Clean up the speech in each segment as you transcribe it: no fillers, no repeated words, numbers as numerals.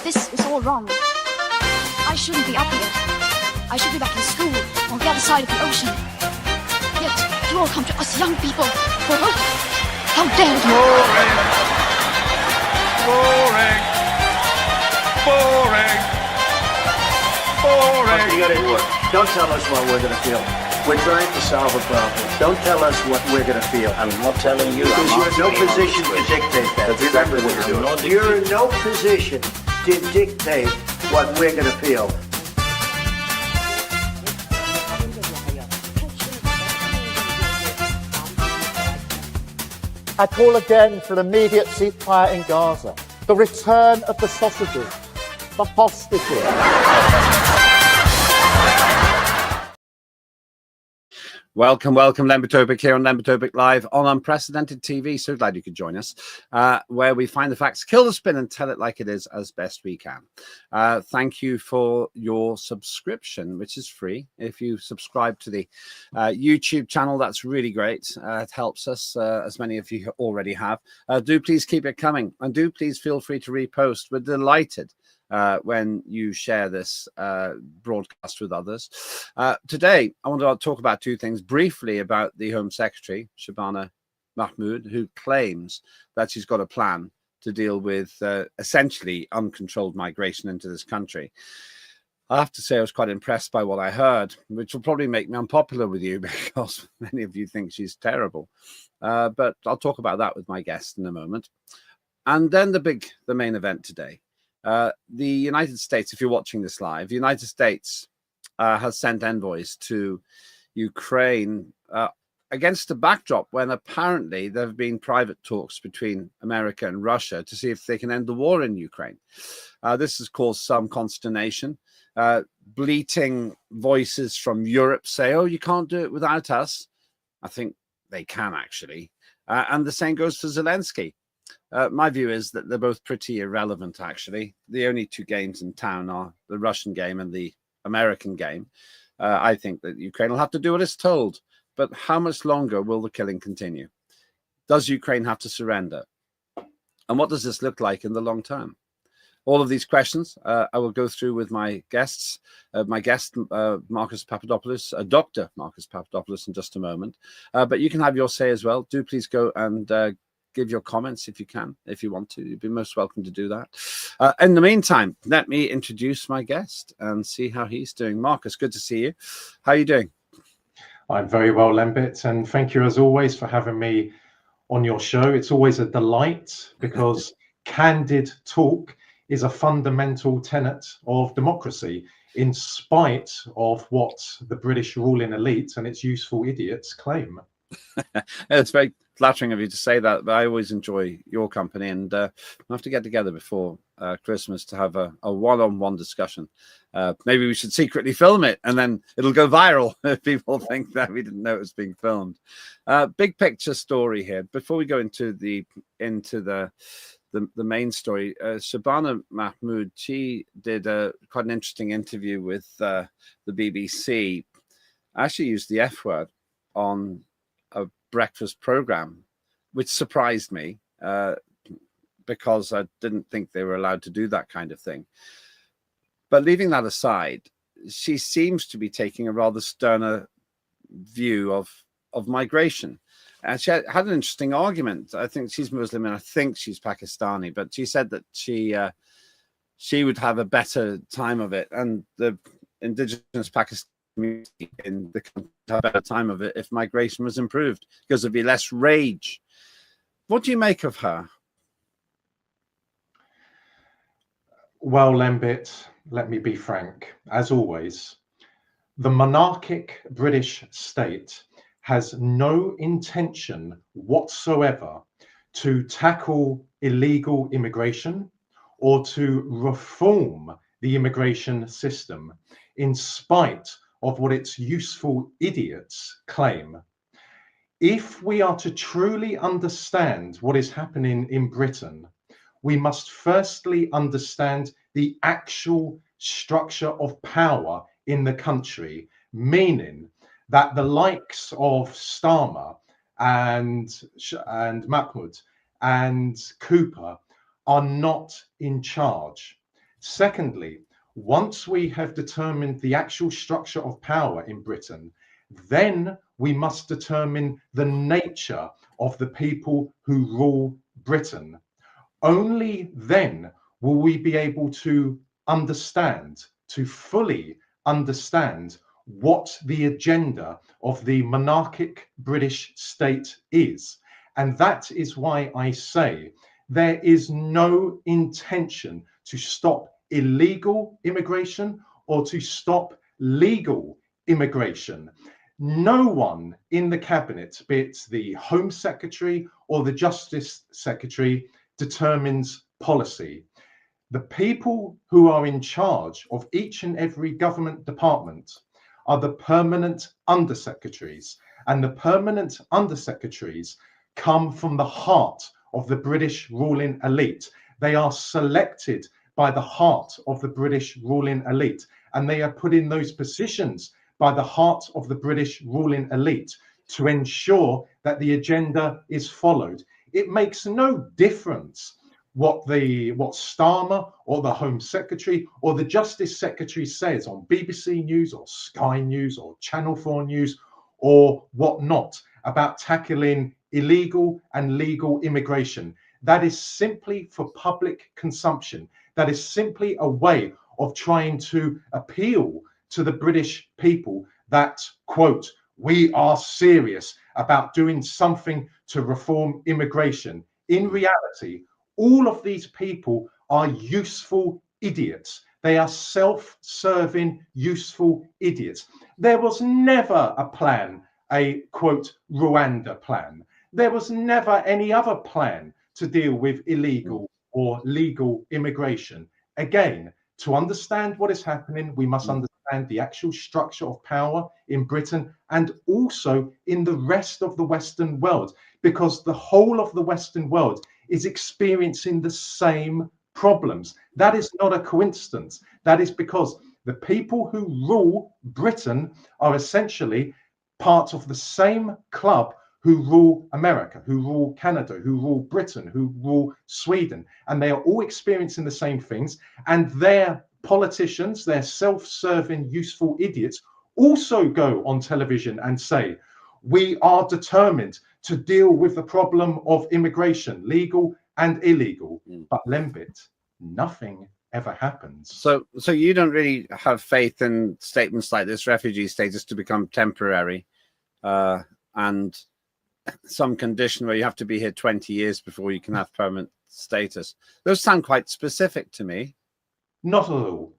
This is all wrong. I shouldn't be up here. I should be back in school on the other side of the ocean. Yet you all come to us young people. How dare you? Boring. Boring. Boring. Okay, you got into it. Don't tell us what we're going to feel. We're trying to solve a problem. Don't tell us what we're going to feel. I'm not telling you. Because you're in no position to dictate that. That's exactly what you're doing. You're in no position to dictate what we're going to feel. I call again for an immediate ceasefire in Gaza, the return of the sausages, the hostages. Welcome, Lembit and Öpik here on Lembit and Öpik Live on Unprecedented TV. So glad you could join us, where we find the facts, kill the spin, and tell it like it is as best we can. Thank you for your subscription, which is free. If you subscribe to the YouTube channel, that's really great. It helps us, as many of you already have. Do please keep it coming, and do please feel free to repost. We're delighted when you share this broadcast with others. Today, I want to talk about two things. Briefly about the Home Secretary, Shabana Mahmood, who claims that she's got a plan to deal with essentially uncontrolled migration into this country. I have to say I was quite impressed by what I heard, which will probably make me unpopular with you because many of you think she's terrible. But I'll talk about that with my guest in a moment. And then the main event today. The United States, if you're watching this live, the United States has sent envoys to Ukraine against a backdrop when apparently there have been private talks between America and Russia to see if they can end the war in Ukraine. This has caused some consternation. Bleating voices from Europe say, oh, you can't do it without us. I think they can, actually. And the same goes for Zelensky. My view is that they're both pretty irrelevant, actually. The only two games in town are the Russian game and the American game. I think that Ukraine will have to do what it's told. But how much longer will the killing continue? Does Ukraine have to surrender? And what does this look like in the long term? All of these questions I will go through with my guests. My guest, Macus Papadopoulos, Dr. Macus Papadopoulos, in just a moment. But you can have your say as well. Do please go and give your comments if you can, if you want to. You'd be most welcome to do that. In the meantime, let me introduce my guest and see how he's doing. Marcus, good to see you. How are you doing? I'm very well, Lembit, and thank you as always for having me on your show. It's always a delight because candid talk is a fundamental tenet of democracy, in spite of what the British ruling elite and its useful idiots claim. It's very flattering of you to say that, but I always enjoy your company, and we'll have to get together before Christmas to have a one-on-one discussion. Maybe we should secretly film it, and then it'll go viral if people think that we didn't know it was being filmed. Big picture story here. Before we go into the main story, Shabana Mahmood, she did quite an interesting interview with the BBC. I actually used the F word on a breakfast program, which surprised me because I didn't think they were allowed to do that kind of thing. But leaving that aside, she seems to be taking a rather sterner view of migration. And she had an interesting argument. I think she's Muslim and I think she's Pakistani, but she said that she would have a better time of it, and the indigenous Pakistani community in the country would have a better time of it if migration was improved, because there'd be less rage. What do you make of her? Well, Lembit, let me be frank. As always, the monarchic British state has no intention whatsoever to tackle illegal immigration or to reform the immigration system, in spite of what its useful idiots claim. If we are to truly understand what is happening in Britain, we must firstly understand the actual structure of power in the country, meaning that the likes of Starmer and Mahmoud and Cooper are not in charge. Secondly, once we have determined the actual structure of power in Britain, then we must determine the nature of the people who rule Britain. Only then will we be able to understand, to fully understand what the agenda of the monarchic British state is. And that is why I say there is no intention to stop illegal immigration or to stop legal immigration. No one in the cabinet, be it the Home Secretary or the Justice Secretary, determines policy. The people who are in charge of each and every government department are the permanent undersecretaries, and the permanent undersecretaries come from the heart of the British ruling elite. They are selected by the heart of the British ruling elite, and they are put in those positions by the heart of the British ruling elite to ensure that the agenda is followed. It makes no difference what Starmer or the Home Secretary or the Justice Secretary says on BBC News or Sky News or Channel 4 News or whatnot about tackling illegal and legal immigration. That is simply for public consumption. That is simply a way of trying to appeal to the British people that, quote, we are serious about doing something to reform immigration. In reality, all of these people are useful idiots. They are self-serving, useful idiots. There was never a plan, a quote, Rwanda plan. There was never any other plan to deal with illegal or legal immigration. Again, to understand what is happening, we must understand the actual structure of power in Britain and also in the rest of the Western world, because the whole of the Western world is experiencing the same problems. That is not a coincidence. That is because the people who rule Britain are essentially part of the same club who rule America, who rule Canada, who rule Britain, who rule Sweden. And they are all experiencing the same things. And their politicians, their self-serving, useful idiots, also go on television and say, we are determined to deal with the problem of immigration, legal and illegal. But Lembit, nothing ever happens. So you don't really have faith in statements like this refugee status to become temporary and some condition where you have to be here 20 years before you can have permanent status. Those sound quite specific to me. Not at all.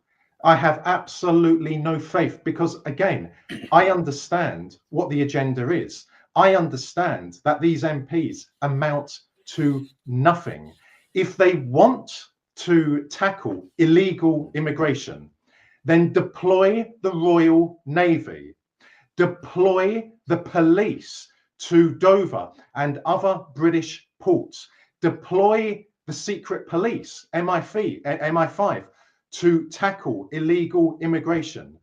I have absolutely no faith because, again, I understand what the agenda is. I understand that these MPs amount to nothing. If they want to tackle illegal immigration, then deploy the Royal Navy, deploy the police to Dover and other British ports, deploy the secret police, MI5, to tackle illegal immigration.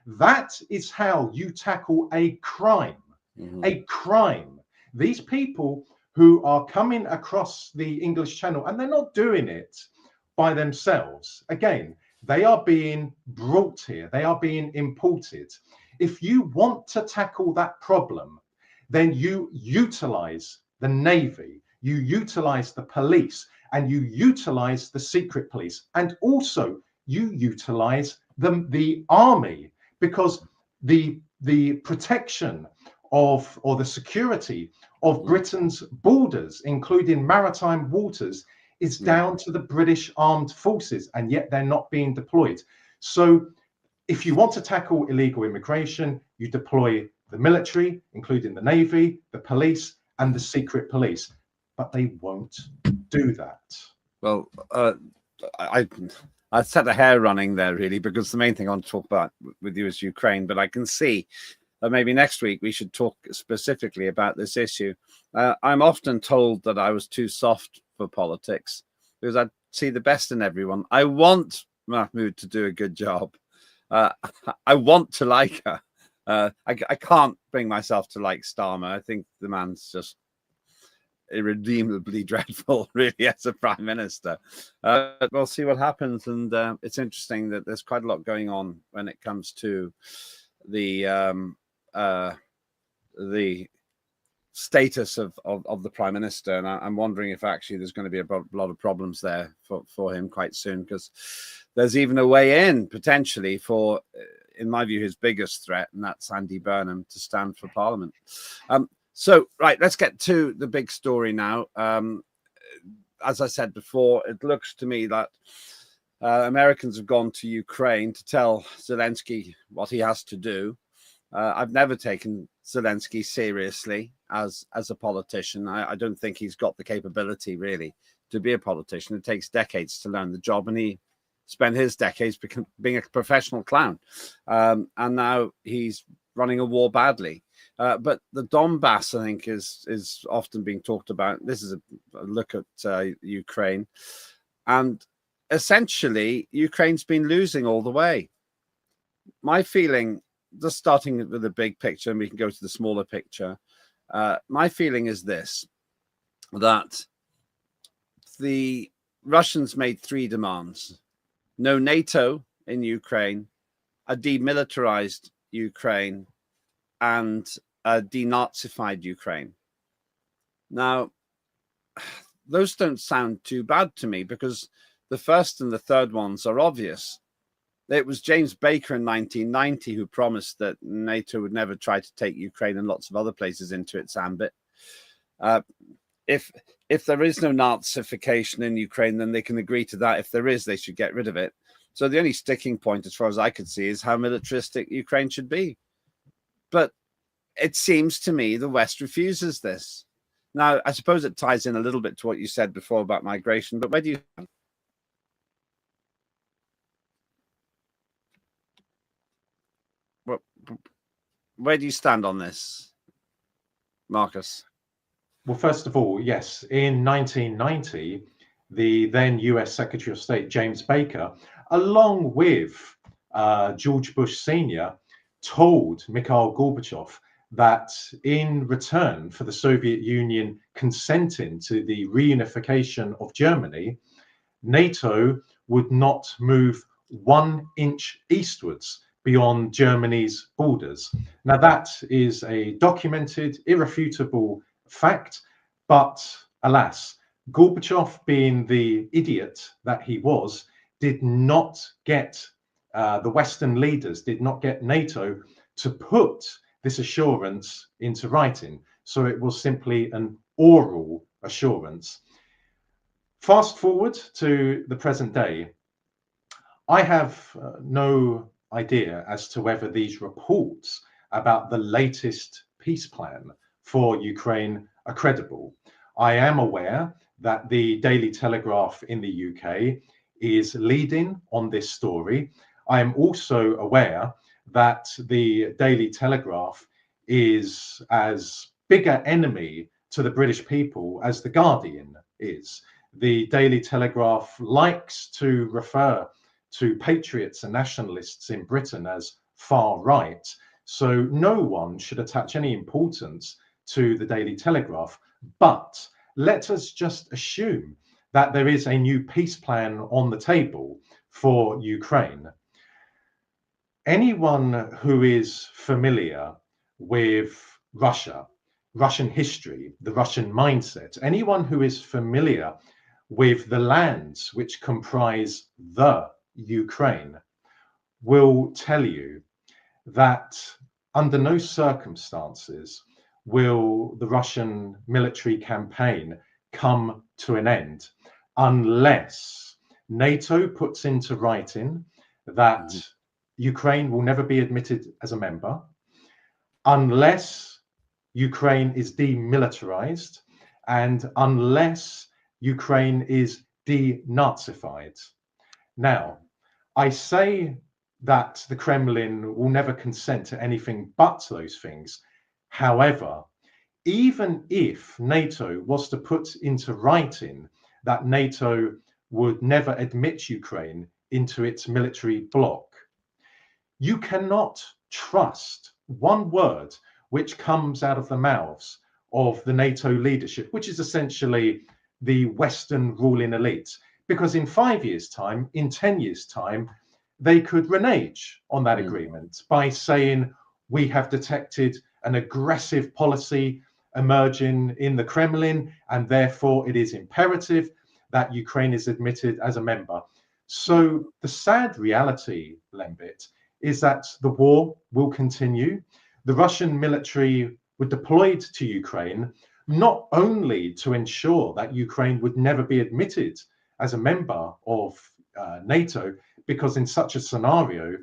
That is how you tackle a crime. A crime. These people who are coming across the English Channel, and they're not doing it by themselves. Again, they are being brought here. They are being imported. If you want to tackle that problem, then you utilize the Navy, you utilize the police, and you utilize the secret police, and also you utilize the army, because the protection of, or the security of Britain's borders, including maritime waters, is down to the British armed forces, and yet they're not being deployed. So if you want to tackle illegal immigration, you deploy the military, including the Navy, the police, and the secret police. But they won't do that. Well, I set the hair running there, really, because the main thing I want to talk about with you is Ukraine. But I can see that maybe next week we should talk specifically about this issue. I'm often told that I was too soft for politics because I see the best in everyone. I want Mahmoud to do a good job. I want to like her. I can't bring myself to like Starmer. I think the man's just irredeemably dreadful, really, as a prime minister. We'll see what happens, and it's interesting that there's quite a lot going on when it comes to the status of the prime minister, and I'm wondering if actually there's going to be a lot of problems there for him quite soon, because there's even a way in potentially for, in my view, his biggest threat, and that's Andy Burnham to stand for Parliament. So, right, let's get to the big story now. As I said before, it looks to me that Americans have gone to Ukraine to tell Zelensky what he has to do. I've never taken Zelensky seriously as a politician. I don't think he's got the capability, really, to be a politician. It takes decades to learn the job, and he spent his decades being a professional clown. And now he's running a war badly. But the Donbass, I think, is often being talked about. This is a look at Ukraine. And essentially, Ukraine's been losing all the way. My feeling, just starting with the big picture, and we can go to the smaller picture, my feeling is this, that the Russians made 3 demands. No NATO in Ukraine, a demilitarized Ukraine, and a denazified Ukraine. Now, those don't sound too bad to me, because the first and the third ones are obvious. It was James Baker in 1990 who promised that NATO would never try to take Ukraine and lots of other places into its ambit. If there is no Nazification in Ukraine, then they can agree to that. If there is, they should get rid of it. So the only sticking point, as far as I could see, is how militaristic Ukraine should be. But it seems to me the West refuses this. Now, I suppose it ties in a little bit to what you said before about migration, but where do you stand on this, Marcus? Well, first of all, yes, in 1990, the then US Secretary of State, James Baker, along with George Bush Sr., told Mikhail Gorbachev that in return for the Soviet Union consenting to the reunification of Germany, NATO would not move 1 inch eastwards beyond Germany's borders. Now, that is a documented, irrefutable fact, but alas, Gorbachev, being the idiot that he was, did not get the Western leaders, did not get NATO to put this assurance into writing. So it was simply an oral assurance. Fast forward to the present day, I have no idea as to whether these reports about the latest peace plan for Ukraine are credible. I am aware that the Daily Telegraph in the UK is leading on this story. I am also aware that the Daily Telegraph is as big an enemy to the British people as the Guardian is. The Daily Telegraph likes to refer to patriots and nationalists in Britain as far right. So no one should attach any importance to the Daily Telegraph. But let us just assume that there is a new peace plan on the table for Ukraine. Anyone who is familiar with Russia, Russian history, the Russian mindset, anyone who is familiar with the lands which comprise the Ukraine will tell you that under no circumstances will the Russian military campaign come to an end unless NATO puts into writing that Ukraine will never be admitted as a member, unless Ukraine is demilitarized, and unless Ukraine is denazified. Now, I say that the Kremlin will never consent to anything but those things. However, even if NATO was to put into writing that NATO would admit admit Ukraine into its military bloc, you cannot trust one word which comes out of the mouths of the NATO leadership, which is essentially the Western ruling elite. Because in 5 years' time, in 10 years' time, they could renege on that agreement by saying, we have detected an aggressive policy emerging in the Kremlin, and therefore it is imperative that Ukraine is admitted as a member. So the sad reality, Lembit, is that the war will continue. The Russian military were deployed to Ukraine not only to ensure that Ukraine would never be admitted as a member of NATO, because in such a scenario,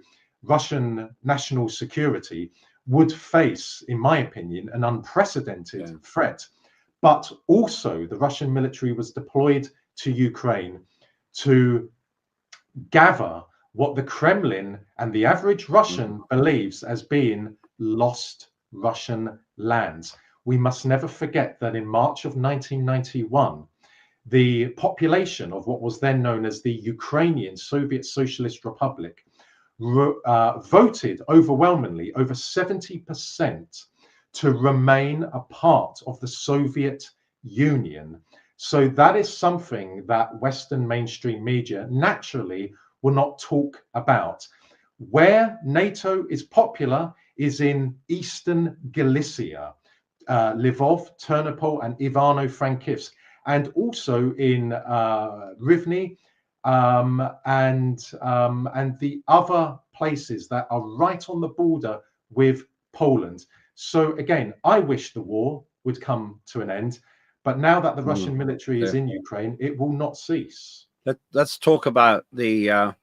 Russian national security would face, in my opinion, an unprecedented threat. But also the Russian military was deployed to Ukraine to gather what the Kremlin and the average Russian believes as being lost Russian lands. We must never forget that in March of 1991, the population of what was then known as the Ukrainian Soviet Socialist Republic voted overwhelmingly, over 70%, to remain a part of the Soviet Union. So that is something that Western mainstream media naturally will not talk about. Where NATO is popular is in Eastern Galicia, Lvov, Ternopil, and Ivano-Frankivsk, and also in Rivne and the other places that are right on the border with Poland. So again, I wish the war would come to an end, but now that the Russian military is in Ukraine, it will not cease. Let's talk about the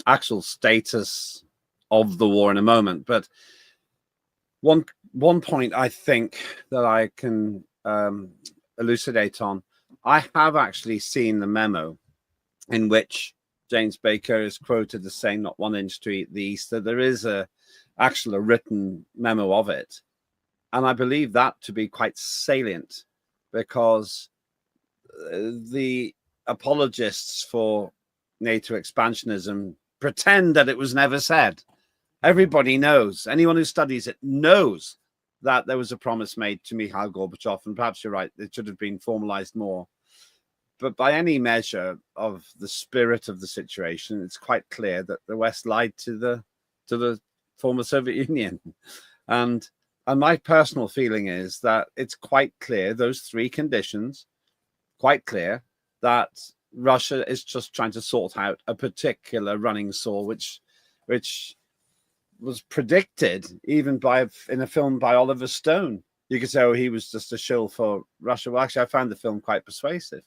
actual status of the war in a moment. But one point I think that I can elucidate on, I have actually seen the memo in which James Baker is quoted as saying not 1 inch to eat the east. So there is a written memo of it. And I believe that to be quite salient, because the apologists for NATO expansionism pretend that it was never said. Everybody knows, anyone who studies it knows that there was a promise made to Mikhail Gorbachev, and perhaps you're right, it should have been formalized more. But by any measure of the spirit of the situation, it's quite clear that the West lied to the former Soviet Union. And my personal feeling is that it's quite clear, those three conditions, quite clear that Russia is just trying to sort out a particular running sore, which was predicted even in a film by Oliver Stone. You could say, oh, he was just a shill for Russia. Well, actually, I found the film quite persuasive.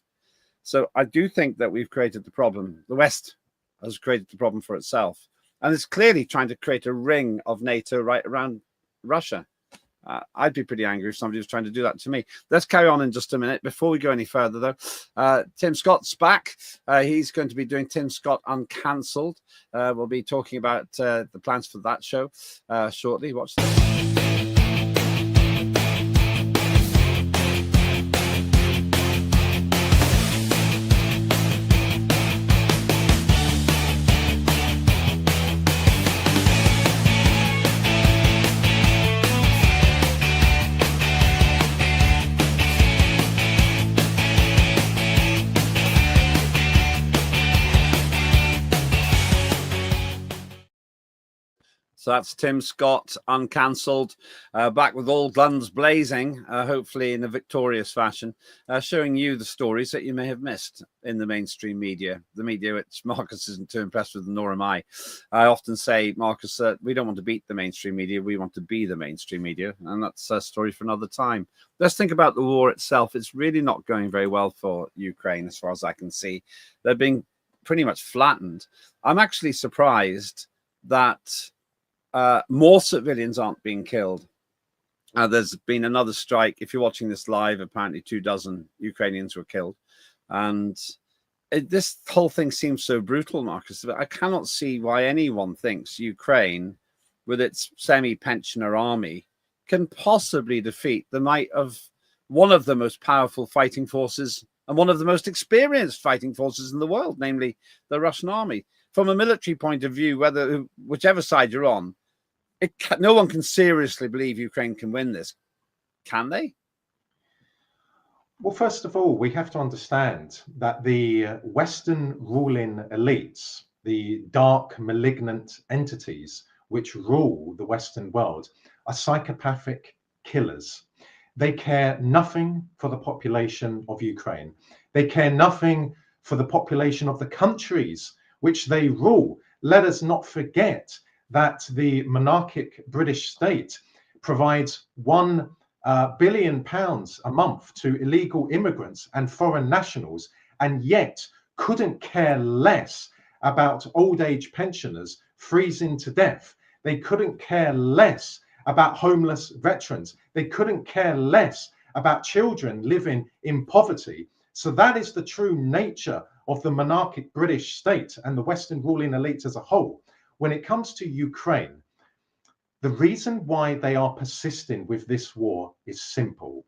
So I do think that we've created the problem. The West has created the problem for itself. And it's clearly trying to create a ring of NATO right around Russia. I'd be pretty angry if somebody was trying to do that to me. Let's carry on in just a minute. Before we go any further, though, Tim Scott's back. He's going to be doing Tim Scott Uncancelled. We'll be talking about the plans for that show shortly. Watch this. So that's Tim Scott Uncancelled, back with all guns blazing, hopefully in a victorious fashion, showing you the stories that you may have missed in the mainstream media, the media which Marcus isn't too impressed with, nor am I. I often say, Marcus, we don't want to beat the mainstream media, we want to be the mainstream media, and that's a story for another time. Let's think about the war itself. It's really not going very well for Ukraine, as far as I can see. They're being pretty much flattened. I'm actually surprised that more civilians aren't being killed. There's been another strike. If you're watching this live, apparently 24 Ukrainians were killed. And this whole thing seems so brutal, Marcus. I cannot see why anyone thinks Ukraine, with its semi-pensioner army, can possibly defeat the might of one of the most powerful fighting forces and one of the most experienced fighting forces in the world, namely the Russian army. From a military point of view, whichever side you're on, no one can seriously believe Ukraine can win this, can they? Well, first of all, we have to understand that the Western ruling elites, the dark, malignant entities which rule the Western world, are psychopathic killers. They care nothing for the population of Ukraine. They care nothing for the population of the countries which they rule. Let us not forget that the monarchic British state provides £1 billion a month to illegal immigrants and foreign nationals, and yet couldn't care less about old age pensioners freezing to death. They couldn't care less about homeless veterans. They couldn't care less about children living in poverty. So that is the true nature of the monarchic British state and the Western ruling elites as a whole. When it comes to Ukraine, the reason why they are persisting with this war is simple.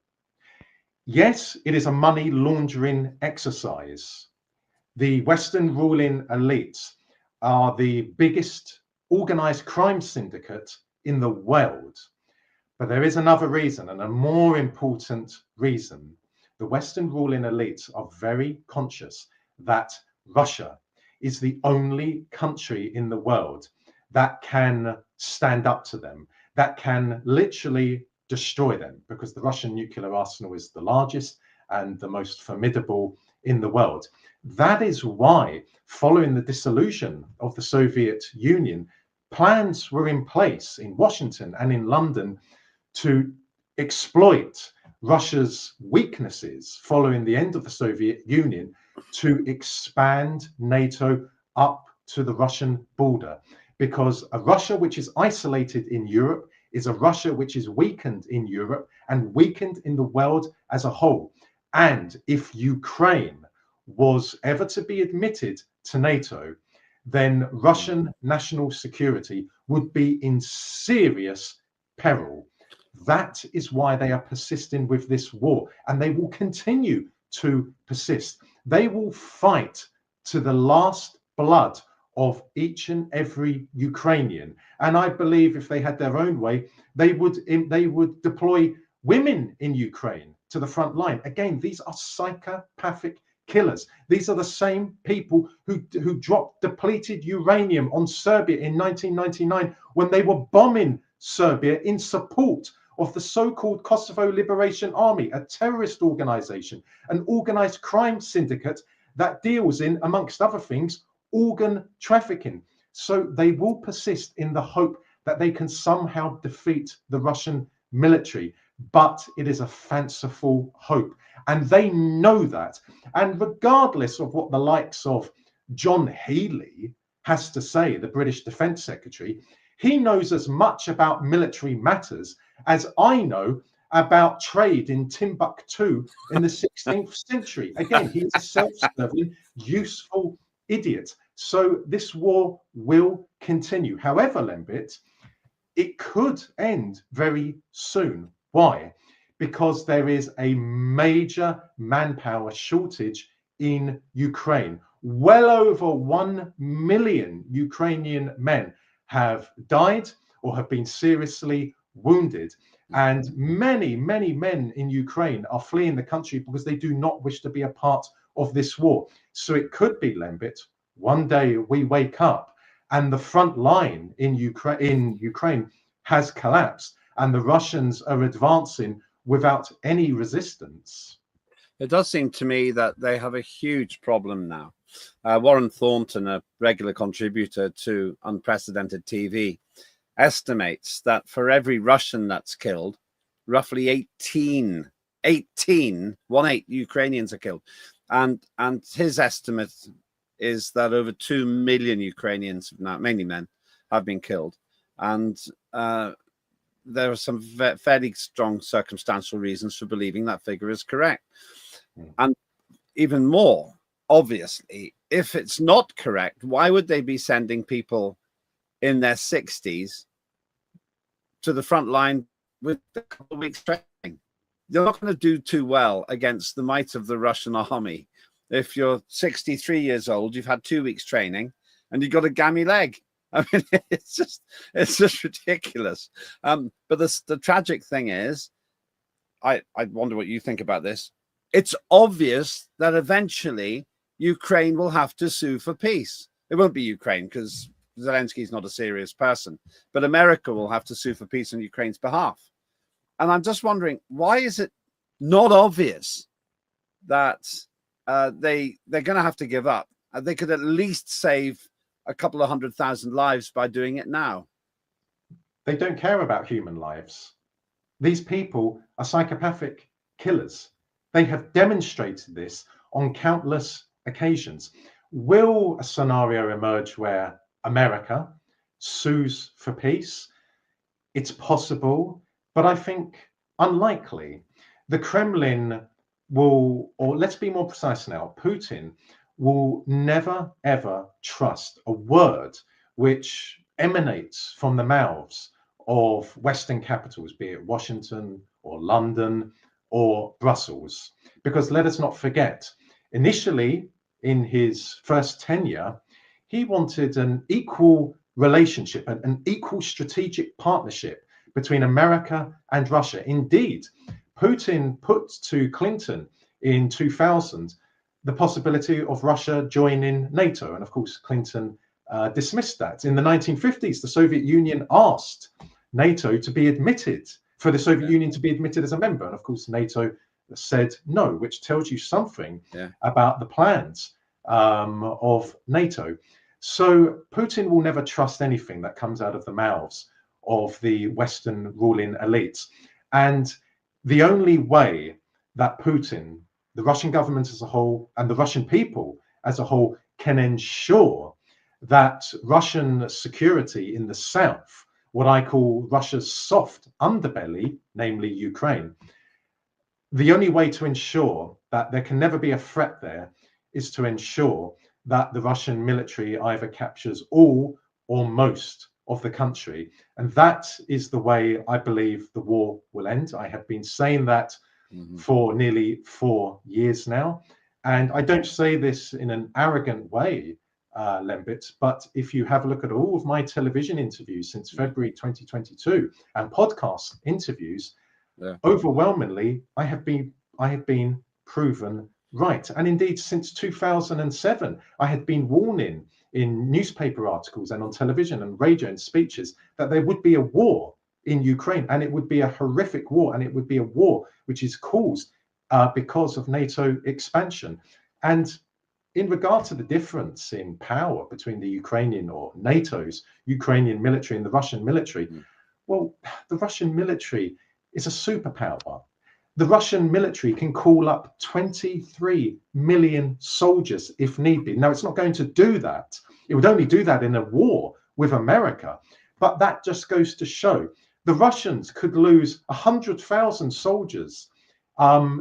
Yes, it is a money laundering exercise. The Western ruling elites are the biggest organized crime syndicate in the world. But there is another reason, and a more important reason. The Western ruling elites are very conscious that Russia is the only country in the world that can stand up to them, that can literally destroy them, because the Russian nuclear arsenal is the largest and the most formidable in the world. That is why, following the dissolution of the Soviet Union, plans were in place in Washington and in London to exploit Russia's weaknesses following the end of the Soviet Union to expand NATO up to the Russian border. Because a Russia which is isolated in Europe is a Russia which is weakened in Europe and weakened in the world as a whole. And if Ukraine was ever to be admitted to NATO, then Russian national security would be in serious peril. That is why they are persisting with this war, and they will continue to persist. They will fight to the last blood of each and every Ukrainian. And I believe if they had their own way, they would deploy women in Ukraine to the front line. Again, these are psychopathic killers. These are the same people who dropped depleted uranium on Serbia in 1999 when they were bombing Serbia in support of the so-called Kosovo Liberation Army, a terrorist organization, an organized crime syndicate that deals in, amongst other things, organ trafficking. So they will persist in the hope that they can somehow defeat the Russian military, but it is a fanciful hope, and they know that. And regardless of what the likes of John Healey has to say, the British Defence Secretary, he knows as much about military matters as I know about trade in Timbuktu in the 16th century. Again, he is a self-serving, useful idiot. So this war will continue. However, Lembit, it could end very soon. Why? Because there is a major manpower shortage in Ukraine. Well over 1 million Ukrainian men have died or have been seriously wounded. And many, many men in Ukraine are fleeing the country because they do not wish to be a part of this war. So it could be, Lembit, one day we wake up and the front line in Ukraine has collapsed and the Russians are advancing without any resistance. It does seem to me that they have a huge problem now. Warren Thornton, a regular contributor to Unprecedented TV, estimates that for every Russian that's killed, roughly 18 Ukrainians are killed. And his estimate is that over 2 million Ukrainians, mainly men, have been killed. And there are some fairly strong circumstantial reasons for believing that figure is correct. And even more, obviously, if it's not correct, why would they be sending people in their 60s to the front line with a couple of weeks training? You're not going to do too well against the might of the Russian army. If you're 63 years old, you've had 2 weeks training and you've got a gammy leg. I mean, it's just ridiculous. But the tragic thing is, I wonder what you think about this. it's obvious that eventually Ukraine will have to sue for peace. It won't be Ukraine because Zelensky is not a serious person, but America will have to sue for peace on Ukraine's behalf. And I'm just wondering, why is it not obvious that they're going to have to give up? They could at least save a couple of 100,000 lives by doing it now. They don't care about human lives. These people are psychopathic killers. They have demonstrated this on countless occasions. Will a scenario emerge where America sues for peace? It's possible, but I think unlikely. The Kremlin will, or let's be more precise now, Putin will never, ever trust a word which emanates from the mouths of Western capitals, be it Washington or London or Brussels. Because let us not forget, initially in his first tenure, he wanted an equal relationship, an equal strategic partnership between America and Russia. Indeed, Putin put to Clinton in 2000 the possibility of Russia joining NATO. And of course, Clinton dismissed that. In the 1950s, the Soviet Union asked NATO to be admitted, for the Soviet Union to be admitted as a member. And of course, NATO said no, which tells you something about the plans of NATO. So Putin will never trust anything that comes out of the mouths of the Western ruling elites. And the only way that Putin, the Russian government as a whole, and the Russian people as a whole can ensure that Russian security in the south, what I call Russia's soft underbelly, namely Ukraine, the only way to ensure that there can never be a threat there is to ensure that the Russian military either captures all or most of the country. And that is the way I believe the war will end. I have been saying that for nearly 4 years now. And I don't say this in an arrogant way, Lembit, but if you have a look at all of my television interviews since February 2022 and podcast interviews, overwhelmingly, I have been proven right. And indeed, since 2007, I had been warning in newspaper articles and on television and radio and speeches that there would be a war in Ukraine, and it would be a horrific war, and it would be a war which is caused because of NATO expansion. And in regard to the difference in power between the Ukrainian or NATO's Ukrainian military and the Russian military, well, the Russian military is a superpower. The Russian military can call up 23 million soldiers if need be. Now, it's not going to do that. It would only do that in a war with America. But that just goes to show the Russians could lose 100,000 soldiers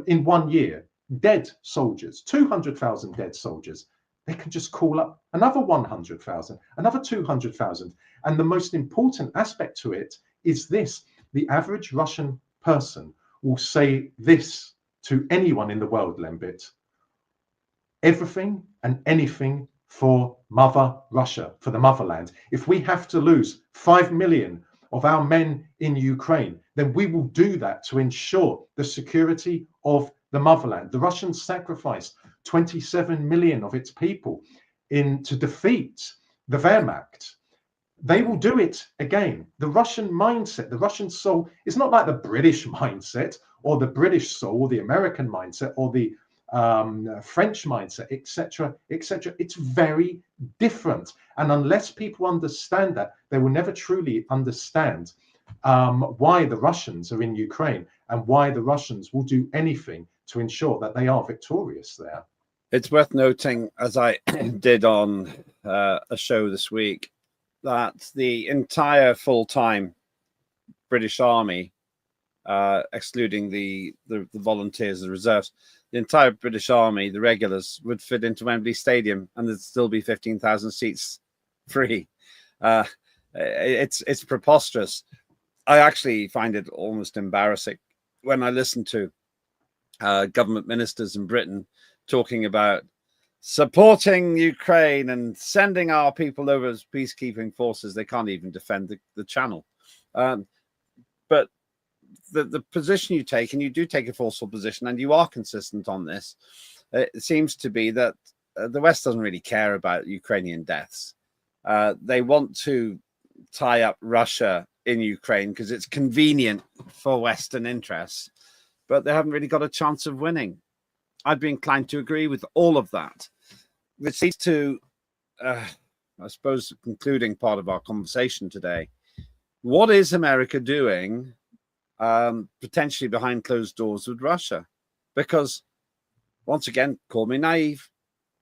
in 1 year, dead soldiers, 200,000 dead soldiers. They can just call up another 100,000, another 200,000. And the most important aspect to it is this: the average Russian person will say this to anyone in the world, Lembit: everything and anything for Mother Russia, for the motherland. If we have to lose 5 million of our men in Ukraine, then we will do that to ensure the security of the motherland. The Russians sacrificed 27 million of its people to defeat the Wehrmacht. They will do it again. The Russian mindset, the Russian soul is not like the British mindset or the British soul or the American mindset or the French mindset, etc., etc. It's very different. And unless people understand that, they will never truly understand why the Russians are in Ukraine and why the Russians will do anything to ensure that they are victorious there. It's worth noting, as I did on a show this week, that the entire full-time British Army, excluding the volunteers, the reserves, the entire British Army, the regulars, would fit into Wembley Stadium, and there'd still be 15,000 seats free. It's preposterous. I actually find it almost embarrassing when I listen to government ministers in Britain talking about supporting Ukraine and sending our people over as peacekeeping forces. They can't even defend the channel. But the position you take, and you do take a forceful position, and you are consistent on this, it seems to be that the West doesn't really care about Ukrainian deaths. They want to tie up Russia in Ukraine because it's convenient for Western interests, but they haven't really got a chance of winning. I'd be inclined to agree with all of that, which leads to, I suppose, the concluding part of our conversation today. What is America doing potentially behind closed doors with Russia? Because, once again, call me naive,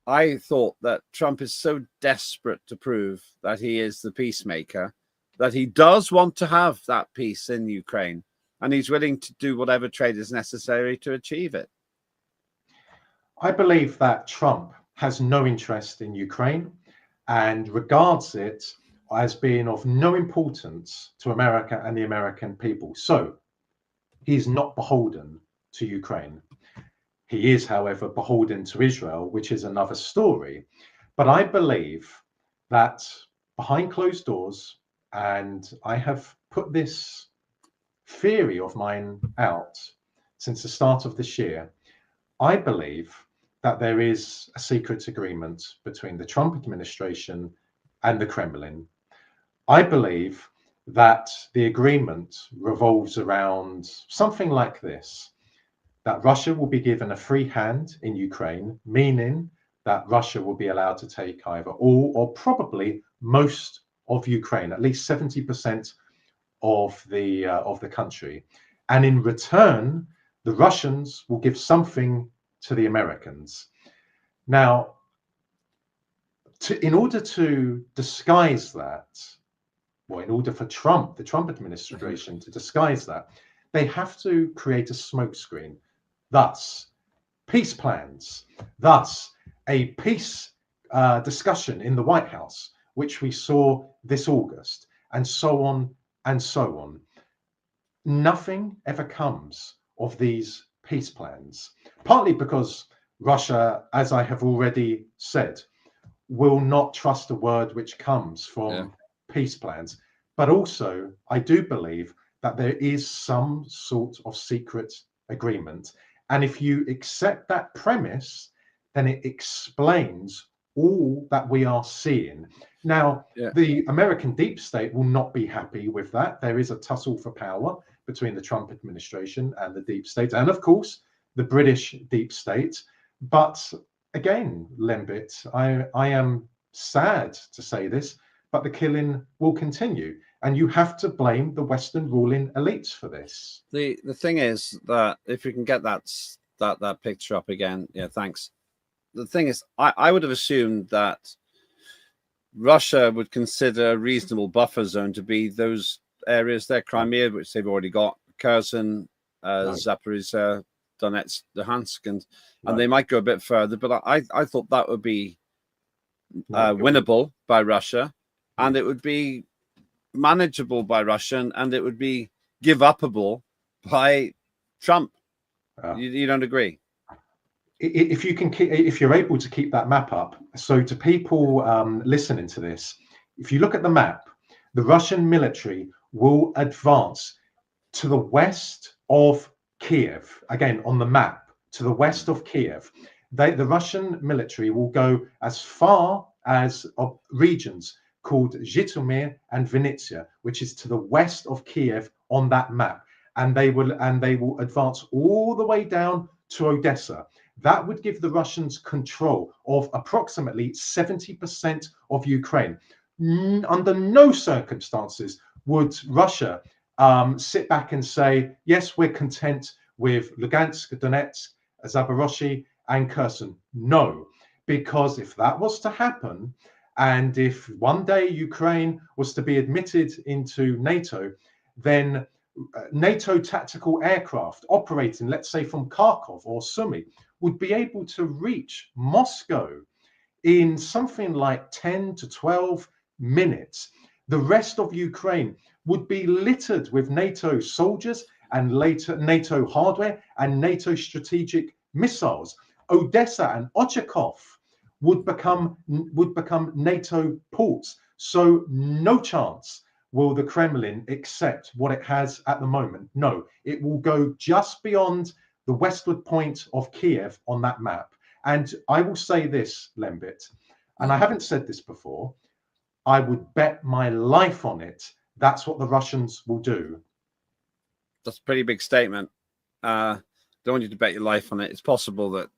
I thought that Trump is so desperate to prove that he is the peacemaker, that he does want to have that peace in Ukraine, and he's willing to do whatever trade is necessary to achieve it. I believe that Trump has no interest in Ukraine and regards it as being of no importance to America and the American people. So he's not beholden to Ukraine. He is, however, beholden to Israel, which is another story. But I believe that behind closed doors, and I have put this theory of mine out since the start of this year, I believe that there is a secret agreement between the Trump administration and the Kremlin. I believe that the agreement revolves around something like this, that Russia will be given a free hand in Ukraine, meaning that Russia will be allowed to take either all or probably most of Ukraine, at least 70% of the country. And in return, the Russians will give something to the Americans. Now, in order to disguise that, well, in order for the Trump administration to disguise that, they have to create a smokescreen. Thus, peace plans, thus a peace discussion in the White House, which we saw this August, and so on and so on. Nothing ever comes of these peace plans, partly because Russia, as I have already said, will not trust a word which comes from peace plans. But also, I do believe that there is some sort of secret agreement. And if you accept that premise, then it explains all that we are seeing. Now, the American deep state will not be happy with that. There is a tussle for power between the Trump administration and the deep state, and of course, the British deep state. But again, Lembit, I am sad to say this, but the killing will continue. And you have to blame the Western ruling elites for this. The thing is that if you can get that picture up again, thanks. The thing is, I would have assumed that Russia would consider a reasonable buffer zone to be those areas there, Crimea, which they've already got, Kherson, Zaporizhzhia, Donetsk, Luhansk, and they might go a bit further. But I thought that would be winnable by Russia, and it would be manageable by Russia, and it would be give-upable by Trump. You don't agree? If you're able to keep that map up, so to people listening to this, if you look at the map, the Russian military will advance to the west of Kiev. Again, on the map, to the west of Kiev. The Russian military will go as far as regions called Zhytomyr and Vinnytsia, which is to the west of Kiev on that map, and they will advance all the way down to Odessa. That would give the Russians control of approximately 70% of Ukraine. Under no circumstances would Russia sit back and say, yes, we're content with Lugansk, Donetsk, Zaporozhye, and Kherson. No, because if that was to happen, and if one day Ukraine was to be admitted into NATO, then NATO tactical aircraft operating, let's say, from Kharkov or Sumy, would be able to reach Moscow in something like 10 to 12 minutes. The rest of Ukraine would be littered with NATO soldiers and later NATO hardware and NATO strategic missiles. Odessa and Ochakov would become NATO ports. So no chance will the Kremlin accept what it has at the moment? No, it will go just beyond the westward point of Kiev on that map. And I will say this, Lembit, and I haven't said this before, I would bet my life on it. That's what the Russians will do. That's a pretty big statement. Don't want you to bet your life on it. It's possible that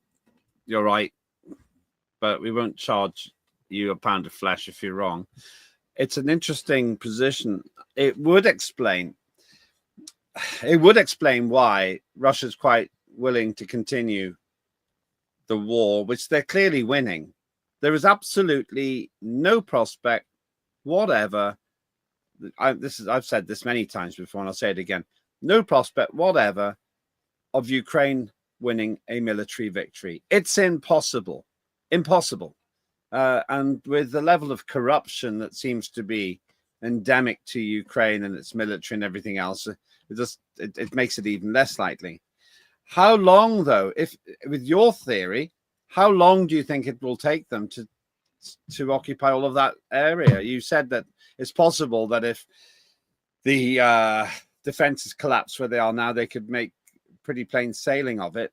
you're right, but we won't charge you a pound of flesh if you're wrong. It's an interesting position. It would explain why Russia's quite willing to continue the war, which they're clearly winning. There is absolutely no prospect whatever. I've said this many times before, and I'll say it again. No prospect whatever of Ukraine winning a military victory. It's impossible. Impossible. And with the level of corruption that seems to be endemic to Ukraine and its military and everything else, it makes it even less likely. How long, though, if with your theory, how long do you think it will take them to occupy all of that area? You said that it's possible that if the defenses collapse where they are now, they could make pretty plain sailing of it.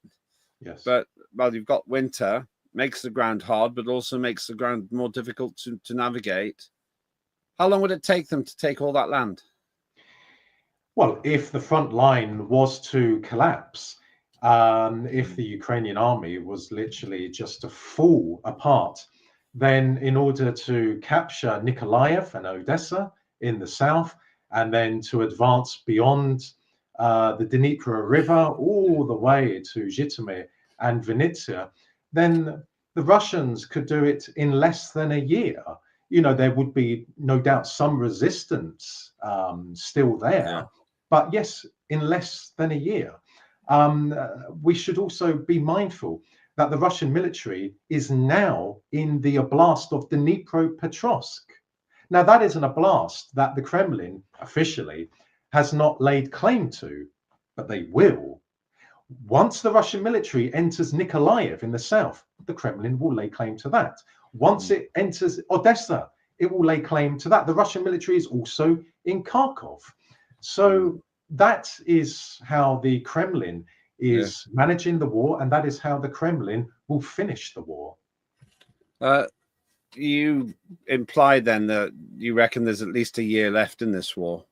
Yes. But, well, you've got winter, makes the ground hard, but also makes the ground more difficult to navigate. How long would it take them to take all that land? Well, if the front line was to collapse, if the Ukrainian army was literally just to fall apart, then in order to capture Nikolaev and Odessa in the south, and then to advance beyond the Dnipro River all the way to Zhytomyr and Vinnytsia, then the Russians could do it in less than a year. You know, there would be no doubt some resistance still there, Yeah. but yes, in less than a year. We should also be mindful that the Russian military is now in the oblast of Dnipropetrovsk. Now, that is an oblast that the Kremlin officially has not laid claim to, but they will. Once the Russian military enters Nikolaev in the south, the Kremlin will lay claim to that. Once it enters Odessa, it will lay claim to that. The Russian military is also in Kharkov. So that is how the Kremlin is managing the war, and that is how the Kremlin will finish the war. You imply then that you reckon there's at least a year left in this war.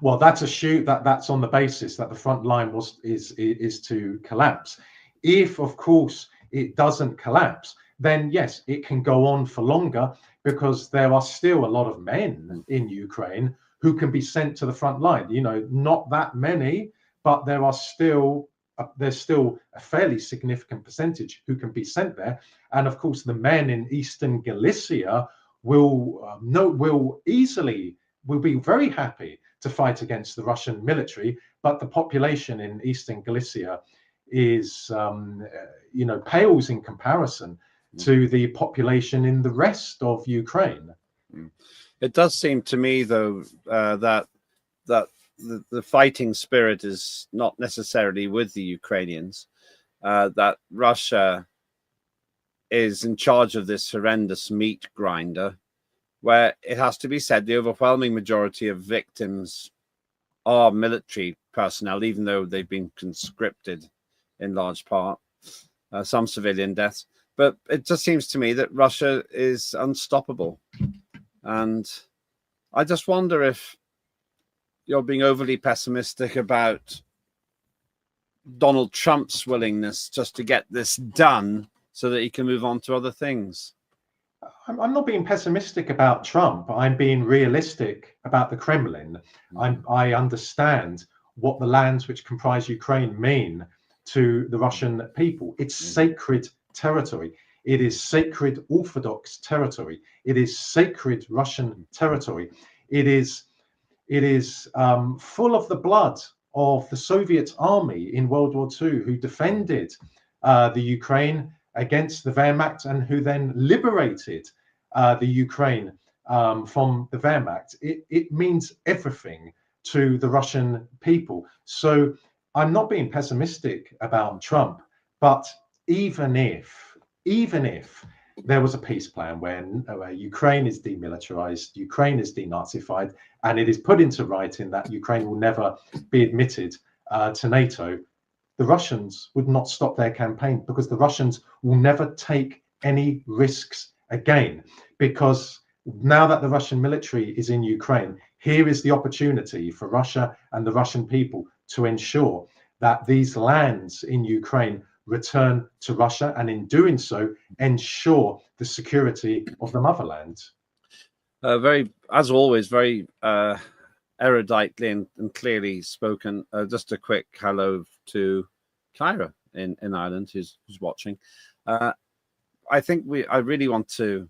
Well, that's that's on the basis that the front line is to collapse. If, of course, it doesn't collapse, then yes, it can go on for longer, because there are still a lot of men in Ukraine who can be sent to the front line. You know, not that many, but there's still a fairly significant percentage who can be sent there. And of course, the men in Eastern Galicia will be very happy to fight against the Russian military, but the population in Eastern Galicia is, pales in comparison to the population in the rest of Ukraine. It does seem to me, though, that the fighting spirit is not necessarily with the Ukrainians, that Russia is in charge of this horrendous meat grinder, where it has to be said the overwhelming majority of victims are military personnel, even though they've been conscripted in large part, some civilian deaths. But it just seems to me that Russia is unstoppable. And I just wonder if you're being overly pessimistic about Donald Trump's willingness just to get this done so that he can move on to other things. I'm not being pessimistic about Trump. I'm being realistic about the Kremlin. I understand what the lands which comprise Ukraine mean to the Russian people. It's sacred territory. It is sacred Orthodox territory. It is sacred Russian territory. It is full of the blood of the Soviet army in World War II, who defended the Ukraine against the Wehrmacht and who then liberated the Ukraine from the Wehrmacht. It means everything to the Russian people. So I'm not being pessimistic about Trump, but even if there was a peace plan where Ukraine is demilitarized, Ukraine is denazified, and it is put into writing that Ukraine will never be admitted to NATO, the Russians would not stop their campaign, because the Russians will never take any risks again. Because now that the Russian military is in Ukraine, here is the opportunity for Russia and the Russian people to ensure that these lands in Ukraine return to Russia, and in doing so, ensure the security of the motherland. Very, as always, very eruditely and clearly spoken. Just a quick hello to Kyra in Ireland, who's watching. I think I really want to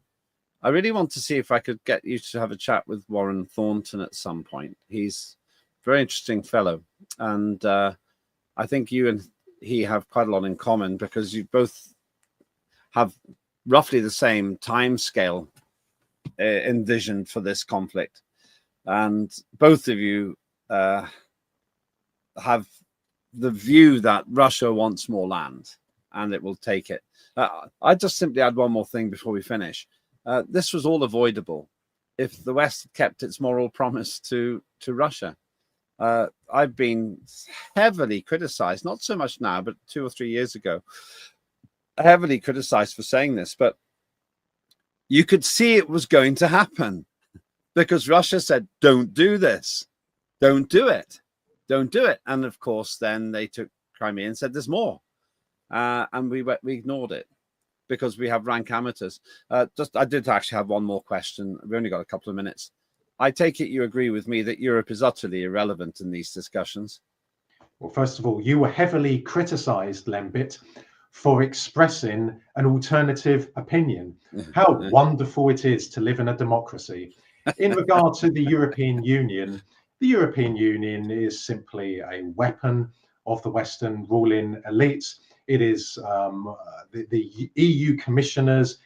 see if I could get you to have a chat with Warren Thornton at some point. He's a very interesting fellow, and I think you and he have quite a lot in common, because you both have roughly the same time scale envisioned for this conflict, and both of you have the view that Russia wants more land and it will take it. I just simply add one more thing before we finish. This was all avoidable if the West had kept its moral promise to Russia. I've been heavily criticized, not so much now, but 2 or 3 years ago, heavily criticized for saying this, but you could see it was going to happen, because Russia said, don't do this, don't do it, don't do it. And of course, then they took Crimea and said, there's more. And we ignored it, because we have rank amateurs. I did actually have one more question. We've only got a couple of minutes. I take it you agree with me that Europe is utterly irrelevant in these discussions? Well, first of all, you were heavily criticized, Lembit, for expressing an alternative opinion. How wonderful it is to live in a democracy. In regard to the European Union is simply a weapon of the Western ruling elites. It is the EU commissioners,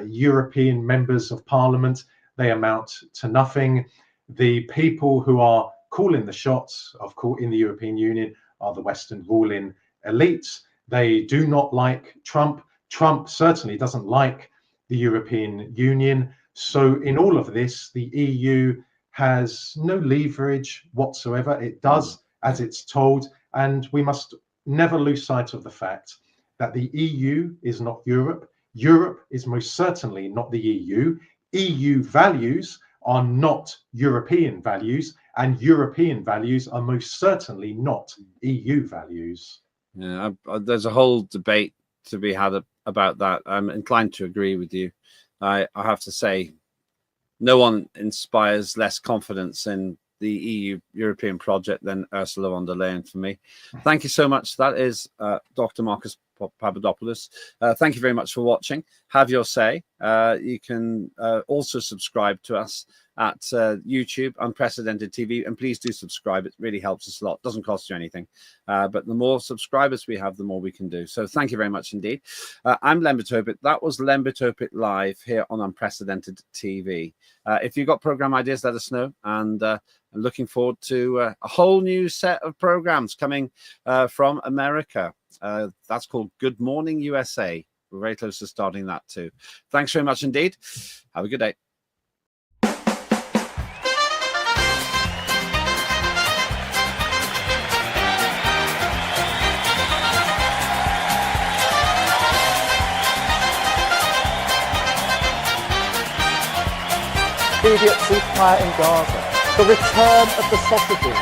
European members of parliament. They amount to nothing. The people who are calling the shots in the European Union are the Western ruling elites. They do not like Trump. Trump certainly doesn't like the European Union. So in all of this, the EU has no leverage whatsoever. It does as it's told. And we must never lose sight of the fact that the EU is not Europe. Europe is most certainly not the EU. EU values are not European values, and European values are most certainly not EU values. Yeah, there's a whole debate to be had about that. I'm inclined to agree with you. I have to say, no one inspires less confidence in the European project than Ursula von der Leyen for me. Thank you so much. That is Dr. Marcus Papadopoulos. Thank you very much for watching. Have your say. You can also subscribe to us at YouTube, Unprecedented TV, and please do subscribe. It really helps us a lot. Doesn't cost you anything, but the more subscribers we have, the more we can do. So thank you very much indeed. I'm Lembit Öpik. That was Lembit Öpik live here on Unprecedented TV. If you've got program ideas, let us know, and I'm looking forward to a whole new set of programs coming from America. That's called Good Morning USA. We're very close to starting that too. Thanks very much indeed. Have a good day. Immediate ceasefire in Gaza. The return of the sausages.